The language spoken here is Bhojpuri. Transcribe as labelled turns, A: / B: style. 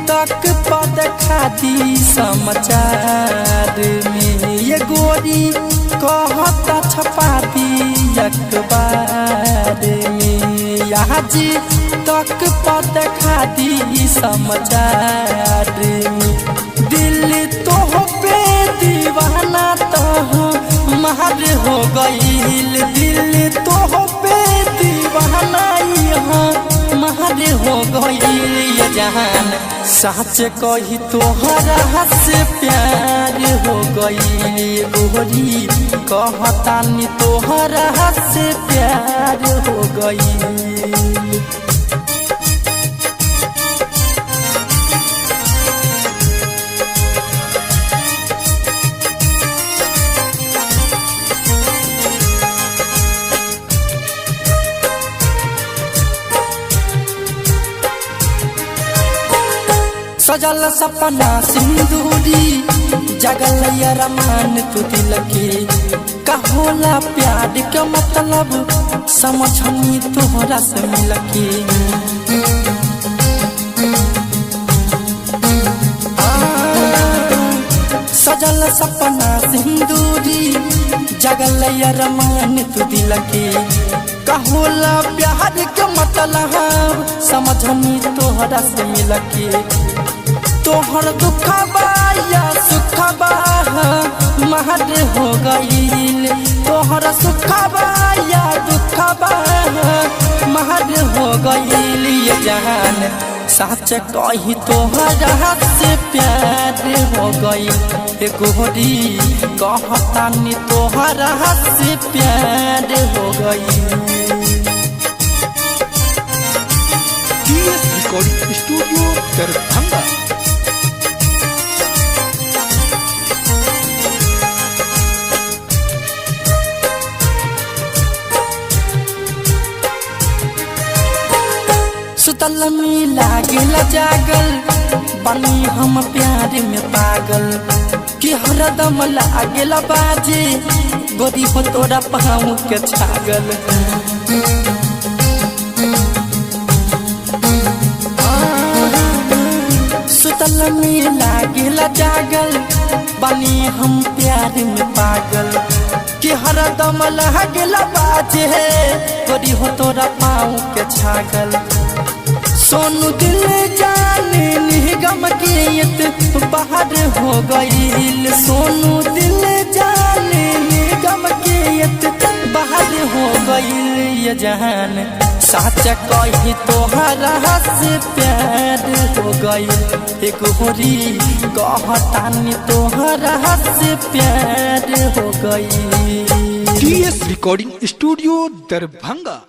A: तक पद खादी समाचार में ये गोरी कहता छपा दी अखबार में आज तक पद खादी समाचार में दिल तो पे दीवाना तो महर हो गईल दिल तो पे दीवाना यहाँ महर हो गईल ये जहान सच कही तोहरा से प्यार हो गईल गोरी कहतानी तोहरा से प्यार हो गईल। सजल सपना सिंदूरी जगल रमान तू दिल के कहोला प्यार के मतलब समझनी तोहरा से मिल के सजल सपना सिंदूरी जगल रमान तू दिल के कहोला प्यार के मतलब समझनी तोहरा से मिल के तोहर दुखबा या सुखबा महर हो गईल तोहर सुखबा या दुखबा महर हो गईल ये जहान सच कही तोहरा से प्यार हो गईल गोरी कहतानी तोहरा से प्यार हो गईल।
B: DS recording studio Darbhanga.
A: सुतल में लागेला जागल बनी हम प्यार में पागल कि हरदम लागेला बाजे गोरी हो तोरा पाँव के छागल सुतल में लागेला जागल बनी हम प्यार में पागल कि हरदम लागेला बाजे गोरी हो तोरा पाँव के छागल सोनू दिल जाने निगम के बाहर हो गईल सोनू दिल जाने निगम के बाहर हो गईल ये जहान सच कही तोहरा से प्यार हो गईल गोरी कहतानी तोहरा से प्यार हो गईल।
B: DS recording studio Darbhanga.